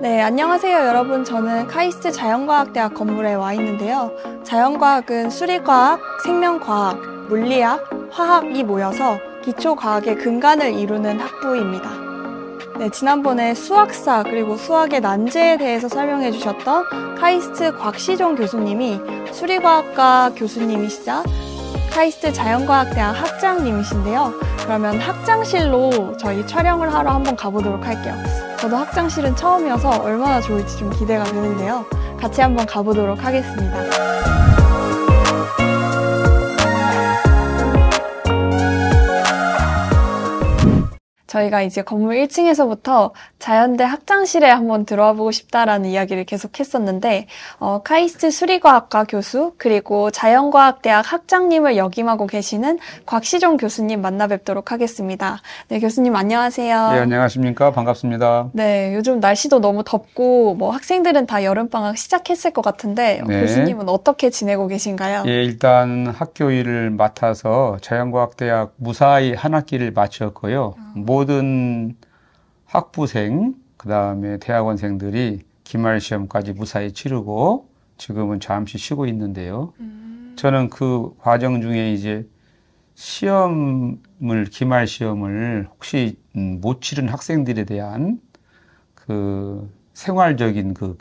네, 안녕하세요 여러분. 저는 카이스트 자연과학대학 건물에 와 있는데요. 자연과학은 수리과학, 생명과학, 물리학, 화학이 모여서 기초과학의 근간을 이루는 학부입니다. 네, 지난번에 수학사 그리고 수학의 난제에 대해서 설명해 주셨던 카이스트 곽시종 교수님이 수리과학과 교수님이시자 카이스트 자연과학대학 학장님이신데요. 그러면 학장실로 저희 촬영을 하러 한번 가보도록 할게요. 저도 학장실은 처음이어서 얼마나 좋을지 좀 기대가 되는데요. 같이 한번 가보도록 하겠습니다. 저희가 이제 건물 1층에서부터 자연대 학장실에 한번 들어와 보고 싶다라는 이야기를 계속 했었는데 카이스트 수리과학과 교수 그리고 자연과학대학 학장님을 역임하고 계시는 곽시종 교수님 만나 뵙도록 하겠습니다. 네, 교수님 안녕하세요. 네, 안녕하십니까. 반갑습니다. 네, 요즘 날씨도 너무 덥고 학생들은 다 여름방학 시작했을 것 같은데 네. 교수님은 어떻게 지내고 계신가요? 예, 일단 학교 일을 맡아서 자연과학대학 무사히 한 학기를 마쳤고요. 모든 학부생, 그 다음에 대학원생들이 기말 시험까지 무사히 치르고 지금은 잠시 쉬고 있는데요. 저는 그 과정 중에 이제 기말 시험을 혹시 못 치른 학생들에 대한 그 생활적인 그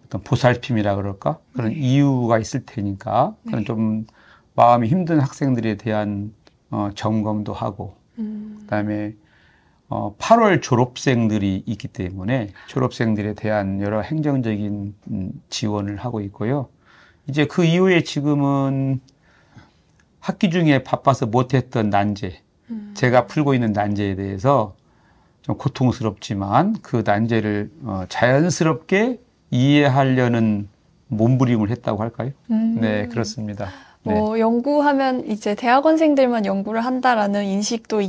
어떤 보살핌이라 그럴까? 그런 이유가 있을 테니까 그런 좀 마음이 힘든 학생들에 대한 점검도 하고 그다음에 8월 졸업생들이 있기 때문에 졸업생들에 대한 여러 행정적인 지원을 하고 있고요. 이제 그 이후에 지금은 학기 중에 바빠서 못했던 난제, 제가 풀고 있는 난제에 대해서 좀 고통스럽지만 그 난제를 자연스럽게 이해하려는 몸부림을 했다고 할까요? 네, 그렇습니다. 네. 연구하면 이제 대학원생들만 연구를 한다라는 인식도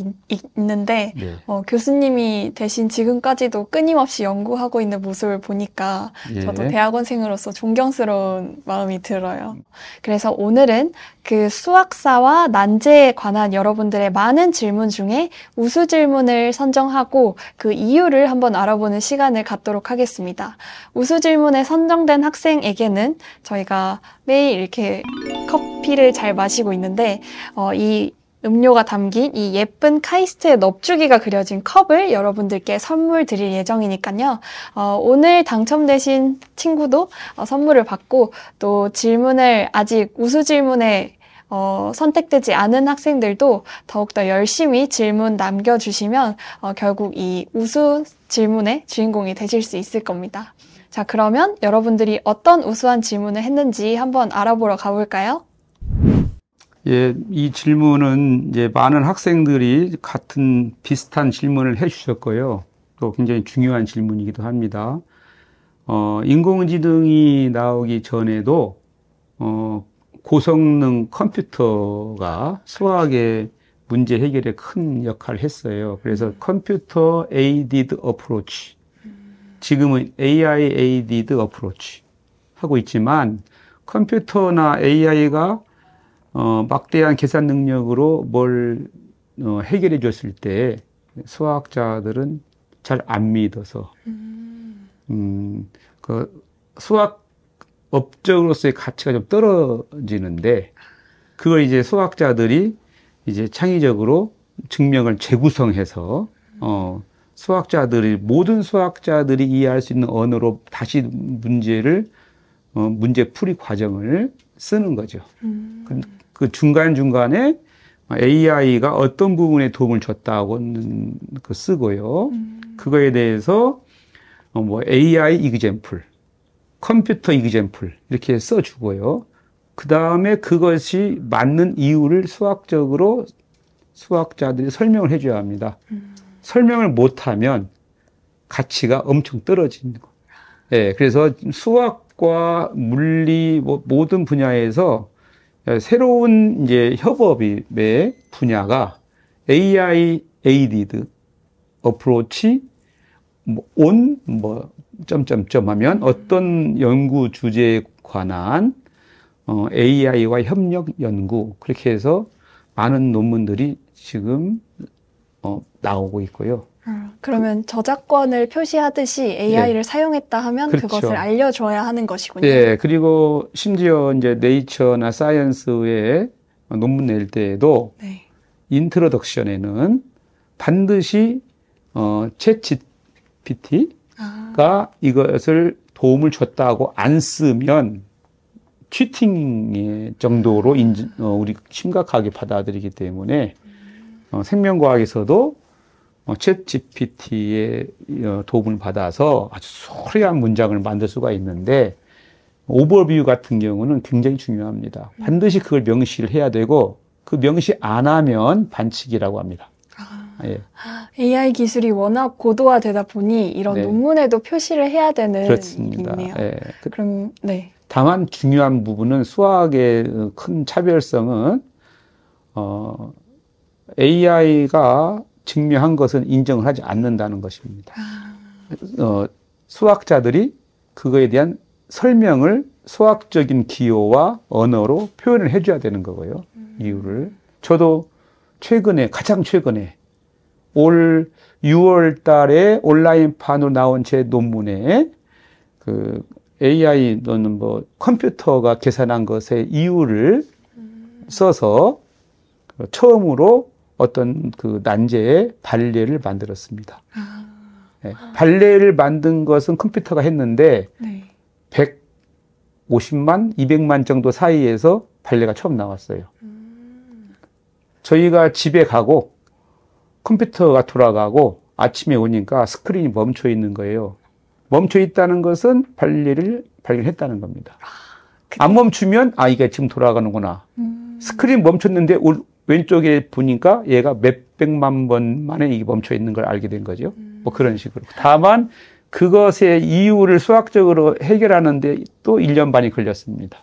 있는데, 네. 교수님이 대신 지금까지도 끊임없이 연구하고 있는 모습을 보니까 예. 저도 대학원생으로서 존경스러운 마음이 들어요. 그래서 오늘은 그 수학사와 난제에 관한 여러분들의 많은 질문 중에 우수 질문을 선정하고 그 이유를 한번 알아보는 시간을 갖도록 하겠습니다. 우수 질문에 선정된 학생에게는 저희가 매일 이렇게 커피를 잘 마시고 있는데 이 음료가 담긴 이 예쁜 카이스트의 넙주기가 그려진 컵을 여러분들께 선물 드릴 예정이니까요. 오늘 당첨되신 친구도 선물을 받고 또 아직 우수 질문에 선택되지 않은 학생들도 더욱더 열심히 질문 남겨주시면 결국 이 우수 질문의 주인공이 되실 수 있을 겁니다. 자, 그러면 여러분들이 어떤 우수한 질문을 했는지 한번 알아보러 가볼까요? 예, 이 질문은 이제 많은 학생들이 비슷한 질문을 해주셨고요. 또 굉장히 중요한 질문이기도 합니다. 인공지능이 나오기 전에도, 고성능 컴퓨터가 수학의 문제 해결에 큰 역할을 했어요. 그래서 컴퓨터 에이디드 어프로치, 지금은 AI 에이디드 어프로치 하고 있지만 컴퓨터나 AI가 막대한 계산 능력으로 뭘 해결해 줬을 때 수학자들은 잘 안 믿어서 그 수학 업적으로서의 가치가 좀 떨어지는데 그걸 이제 수학자들이 이제 창의적으로 증명을 재구성해서 모든 수학자들이 이해할 수 있는 언어로 다시 문제풀이 과정을 쓰는 거죠. 그 중간중간에 AI가 어떤 부분에 도움을 줬다고는 쓰고요. 그거에 대해서 AI example, 컴퓨터 example 이렇게 써주고요. 그 다음에 그것이 맞는 이유를 수학자들이 설명을 해줘야 합니다. 설명을 못하면 가치가 엄청 떨어지는 거. 예, 그래서 수학과 물리 모든 분야에서 새로운 이제 협업의 분야가 AI aided approach 점점점 하면 어떤 연구 주제에 관한 AI와 협력 연구 그렇게 해서 많은 논문들이 지금 나오고 있고요. 그러면 저작권을 표시하듯이 AI를 예. 사용했다 하면 그렇죠. 그것을 알려줘야 하는 것이군요. 예, 그리고 심지어 이제 네이처나 사이언스에 논문 낼 때에도 네. 인트로덕션에는 반드시 챗 GPT가 이것을 도움을 줬다고 안 쓰면 치팅의 정도로 우리 심각하게 받아들이기 때문에 생명과학에서도 챗 GPT의 도움을 받아서 아주 소리한 문장을 만들 수가 있는데 오버뷰 같은 경우는 굉장히 중요합니다. 반드시 그걸 명시를 해야 되고 그 명시 안 하면 반칙이라고 합니다. 예. AI 기술이 워낙 고도화되다 보니 이런 네. 논문에도 표시를 해야 되는 그렇습니다. 일이 있네요. 예. 그럼 네. 다만 중요한 부분은 수학의 큰 차별성은 AI가 증명한 것은 인정을 하지 않는다는 것입니다. 수학자들이 그거에 대한 설명을 수학적인 기호와 언어로 표현을 해줘야 되는 거고요. 이유를. 저도 가장 최근에 올 6월 달에 온라인판으로 나온 제 논문에 그 AI 또는 뭐 컴퓨터가 계산한 것의 이유를 써서 처음으로 어떤 그 난제의 발레를 만들었습니다. 네. 발레를 만든 것은 컴퓨터가 했는데 네. 150만, 200만 정도 사이에서 발레가 처음 나왔어요. 저희가 집에 가고 컴퓨터가 돌아가고 아침에 오니까 스크린이 멈춰 있는 거예요. 멈춰 있다는 것은 발레를 발견했다는 겁니다. 안 멈추면 이게 지금 돌아가는구나. 스크린 멈췄는데 왼쪽에 보니까 얘가 몇백만 번 만에 이게 멈춰 있는 걸 알게 된 거죠. 뭐 그런 식으로. 다만 그것의 이유를 수학적으로 해결하는데 또 1년 반이 걸렸습니다.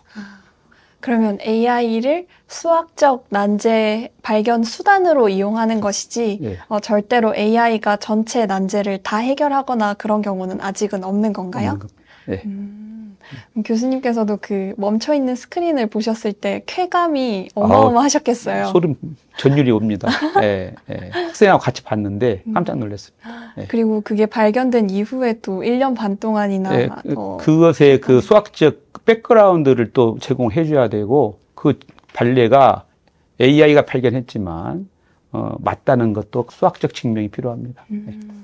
그러면 AI를 수학적 난제 발견 수단으로 이용하는 것이지 예. 절대로 AI가 전체 난제를 다 해결하거나 그런 경우는 아직은 없는 건가요? 네. 교수님께서도 그 멈춰있는 스크린을 보셨을 때 쾌감이 어마어마하셨겠어요. 소름 전율이 옵니다. 예, 예. 학생하고 같이 봤는데 깜짝 놀랐습니다. 예. 그리고 그게 발견된 이후에 또 1년 반 동안이나 예, 그것의 그 수학적 백그라운드를 또 제공해 줘야 되고 그 발레가 AI가 발견했지만 맞다는 것도 수학적 증명이 필요합니다.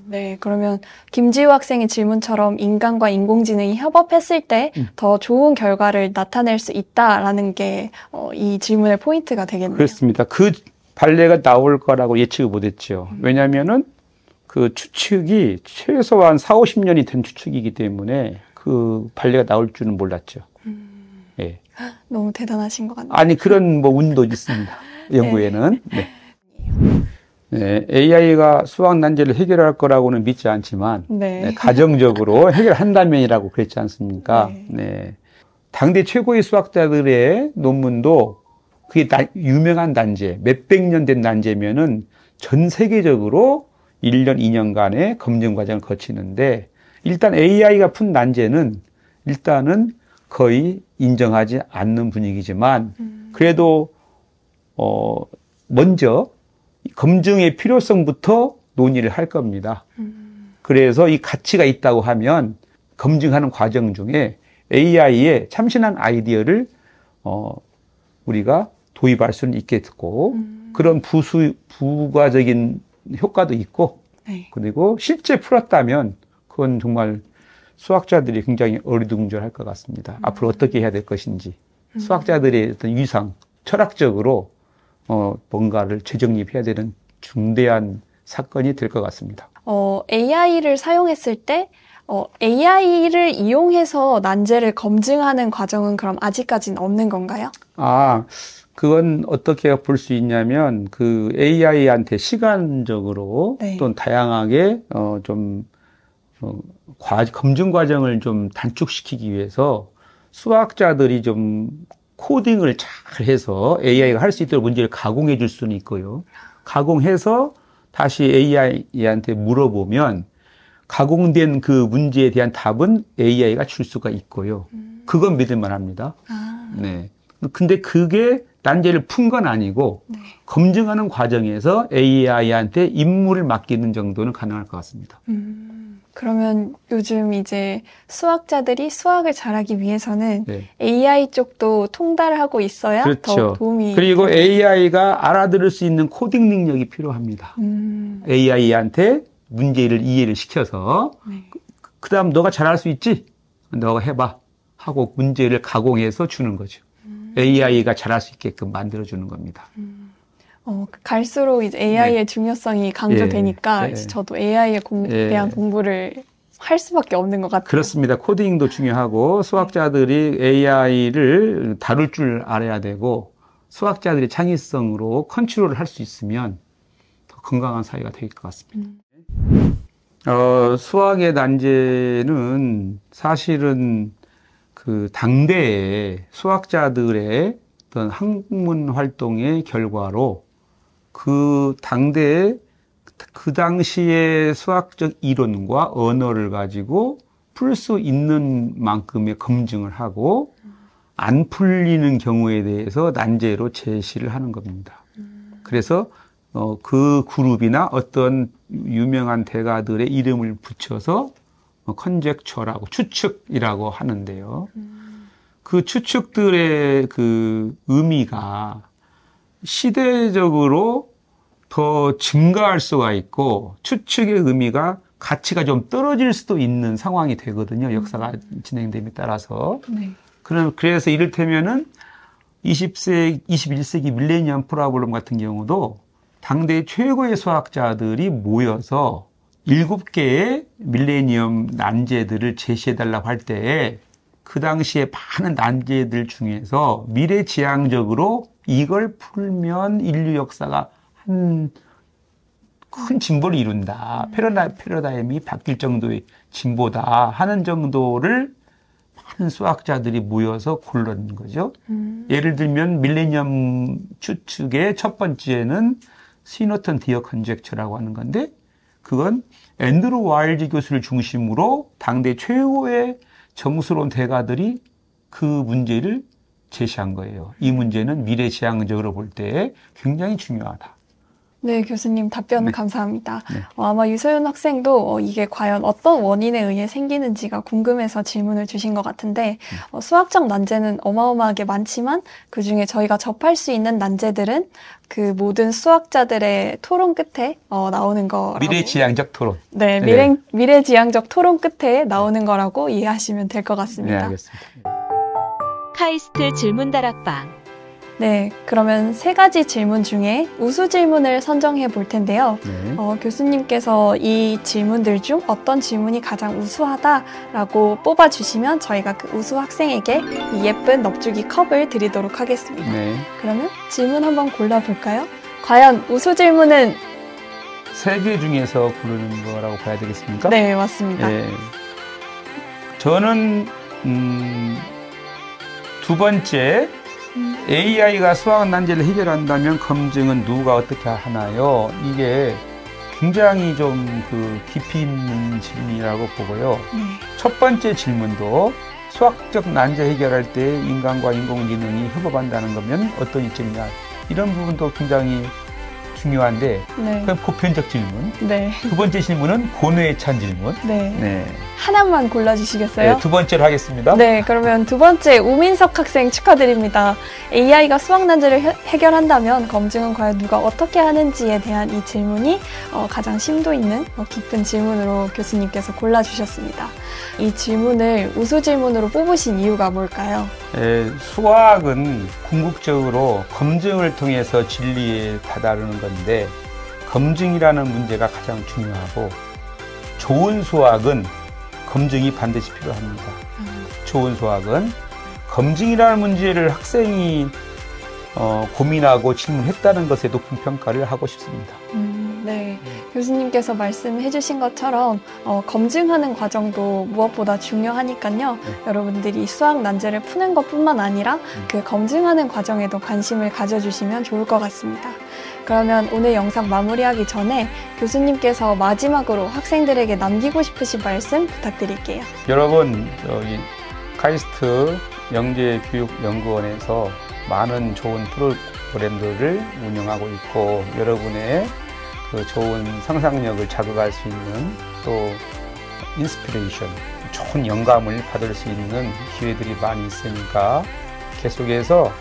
네, 그러면 김지우 학생의 질문처럼 인간과 인공지능이 협업했을 때 더 좋은 결과를 나타낼 수 있다라는 게 이 질문의 포인트가 되겠네요. 그렇습니다. 그 발레가 나올 거라고 예측을 못했죠. 왜냐하면은 그 추측이 최소한 4, 50년이 된 추측이기 때문에 그 발레가 나올 줄은 몰랐죠. 예. 너무 대단하신 것 같네요. 아니 그런 뭐 운도 있습니다. 연구에는. 네. 네, AI가 수학 난제를 해결할 거라고는 믿지 않지만 네, 가정적으로 해결한다면이라고 그랬지 않습니까? 네. 당대 최고의 수학자들의 논문도 그게 유명한 난제, 몇백 년 된 난제면은 전 세계적으로 1년, 2년간의 검증 과정을 거치는데 일단 AI가 푼 난제는 일단은 거의 인정하지 않는 분위기지만 그래도 먼저 검증의 필요성부터 논의를 할 겁니다. 그래서 이 가치가 있다고 하면 검증하는 과정 중에 AI의 참신한 아이디어를 우리가 도입할 수는 있겠고 그런 부가적인 효과도 있고 네. 그리고 실제 풀었다면 그건 정말 수학자들이 굉장히 어리둥절할 것 같습니다. 앞으로 어떻게 해야 될 것인지 수학자들의 어떤 위상, 철학적으로 뭔가를 재정립해야 되는 중대한 사건이 될 것 같습니다. AI를 사용했을 때 AI를 이용해서 난제를 검증하는 과정은 그럼 아직까지는 없는 건가요? 그건 어떻게 볼 수 있냐면 그 AI한테 시간적으로 네. 또는 다양하게 검증 과정을 좀 단축시키기 위해서 수학자들이 좀 코딩을 잘 해서 AI가 할 수 있도록 문제를 가공해 줄 수는 있고요. 가공해서 다시 AI한테 물어보면 가공된 그 문제에 대한 답은 AI가 줄 수가 있고요. 그건 믿을만 합니다. 네. 근데 그게 난제를 푼 건 아니고 네. 검증하는 과정에서 AI한테 임무를 맡기는 정도는 가능할 것 같습니다. 그러면 요즘 이제 수학자들이 수학을 잘하기 위해서는 네. AI 쪽도 통달을 하고 있어야 그렇죠. 더 도움이 그리고 되나요? AI가 알아들을 수 있는 코딩 능력이 필요합니다. AI한테 문제를 이해를 시켜서 네. 그다음 너가 잘할 수 있지? 너가 해봐 하고 문제를 가공해서 주는 거죠. AI가 잘할 수 있게끔 만들어주는 겁니다. 갈수록 이제 AI의 중요성이 강조되니까 예. 이제 저도 AI에 대한 공부를 할 수밖에 없는 것 같아요. 그렇습니다. 코딩도 중요하고 수학자들이 AI를 다룰 줄 알아야 되고 수학자들이 창의성으로 컨트롤을 할 수 있으면 더 건강한 사회가 될 것 같습니다. 수학의 난제는 사실은 그 당대의 수학자들의 어떤 학문 활동의 결과로 그 당대의 그 당시의 수학적 이론과 언어를 가지고 풀 수 있는 만큼의 검증을 하고 안 풀리는 경우에 대해서 난제로 제시를 하는 겁니다. 그래서 그 그룹이나 어떤 유명한 대가들의 이름을 붙여서 컨젝처라고 추측이라고 하는데요. 그 추측들의 그 의미가 시대적으로 더 증가할 수가 있고 추측의 의미가 가치가 좀 떨어질 수도 있는 상황이 되거든요. 역사가 진행됨에 따라서. 네. 그래서 이를테면은 21세기 밀레니엄 프로블럼 같은 경우도 당대 최고의 수학자들이 모여서 7개의 밀레니엄 난제들을 제시해달라고 할 때 그 당시에 많은 난제들 중에서 미래지향적으로 이걸 풀면 인류 역사가 큰 진보를 이룬다. 패러다임이 바뀔 정도의 진보다 하는 정도를 많은 수학자들이 모여서 골랐는 거죠. 예를 들면 밀레니엄 추측의 첫 번째는 시너턴 디어 컨젝처라고 하는 건데 그건 앤드루 와일즈 교수를 중심으로 당대 최고의 정수론 대가들이 그 문제를 제시한 거예요. 이 문제는 미래지향적으로 볼 때 굉장히 중요하다. 네, 교수님 답변 네. 감사합니다. 네. 아마 유소연 학생도 이게 과연 어떤 원인에 의해 생기는지가 궁금해서 질문을 주신 것 같은데 수학적 난제는 어마어마하게 많지만 그중에 저희가 접할 수 있는 난제들은 그 모든 수학자들의 토론 끝에 나오는 거라고. 미래지향적 토론. 네, 미래지향적 토론 끝에 나오는 거라고 이해하시면 될 것 네, 같습니다. 알겠습니다. 카이스트 질문다락방. 네, 그러면 3가지 질문 중에 우수 질문을 선정해 볼 텐데요. 네. 교수님께서 이 질문들 중 어떤 질문이 가장 우수하다라고 뽑아주시면 저희가 그 우수 학생에게 이 예쁜 넙죽이 컵을 드리도록 하겠습니다. 네. 그러면 질문 한번 골라볼까요? 과연 우수 질문은? 3개 중에서 고르는 거라고 봐야 되겠습니까? 네, 맞습니다. 네. 저는 두 번째 AI가 수학 난제를 해결한다면 검증은 누가 어떻게 하나요? 이게 굉장히 좀 그 깊이 있는 질문이라고 보고요. 네. 첫 번째 질문도 수학적 난제 해결할 때 인간과 인공지능이 협업한다는 거면 어떤 이점이냐 이런 부분도 굉장히 중요한데 네. 그건 보편적 질문. 네. 두 번째 질문은 고뇌에 찬 질문. 네. 네. 하나만 골라주시겠어요? 네, 두 번째로 하겠습니다. 네, 그러면 두 번째 우민석 학생 축하드립니다. AI가 수학 난제를 해결한다면 검증은 과연 누가 어떻게 하는지에 대한 이 질문이 가장 심도 있는 깊은 질문으로 교수님께서 골라주셨습니다. 이 질문을 우수 질문으로 뽑으신 이유가 뭘까요? 수학은 궁극적으로 검증을 통해서 진리에 다다르는 건데 검증이라는 문제가 가장 중요하고 좋은 수학은 검증이 반드시 필요합니다. 좋은 수학은 검증이라는 문제를 학생이 고민하고 질문했다는 것에 높은 평가를 하고 싶습니다. 네, 교수님께서 말씀해 주신 것처럼 검증하는 과정도 무엇보다 중요하니까요. 여러분들이 수학 난제를 푸는 것뿐만 아니라 그 검증하는 과정에도 관심을 가져주시면 좋을 것 같습니다. 그러면 오늘 영상 마무리하기 전에 교수님께서 마지막으로 학생들에게 남기고 싶으신 말씀 부탁드릴게요. 여러분, 카이스트 영재교육연구원에서 많은 좋은 프로그램들을 운영하고 있고 여러분의 그 좋은 상상력을 자극할 수 있는 또 인스피레이션, 좋은 영감을 받을 수 있는 기회들이 많이 있으니까 계속해서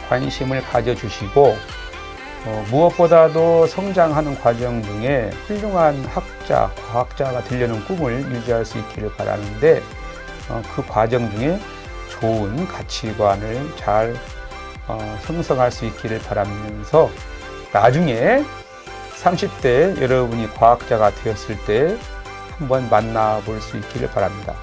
관심을 가져주시고 무엇보다도 성장하는 과정 중에 훌륭한 학자, 과학자가 되려는 꿈을 유지할 수 있기를 바라는데 그 과정 중에 좋은 가치관을 잘 형성할 수 있기를 바라면서 나중에 30대 여러분이 과학자가 되었을 때 한번 만나볼 수 있기를 바랍니다.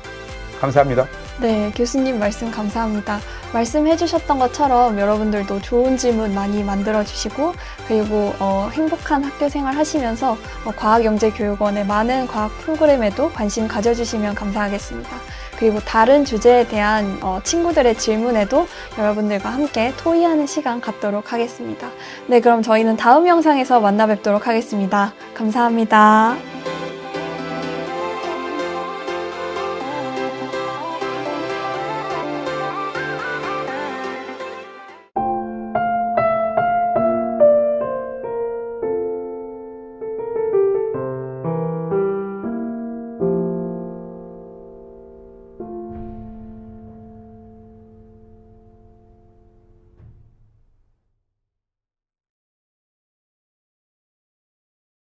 감사합니다. 네, 교수님 말씀 감사합니다. 말씀해 주셨던 것처럼 여러분들도 좋은 질문 많이 만들어 주시고 그리고 행복한 학교 생활 하시면서 과학영재교육원의 많은 과학 프로그램에도 관심 가져주시면 감사하겠습니다. 그리고 다른 주제에 대한 친구들의 질문에도 여러분들과 함께 토의하는 시간 갖도록 하겠습니다. 네, 그럼 저희는 다음 영상에서 만나 뵙도록 하겠습니다. 감사합니다.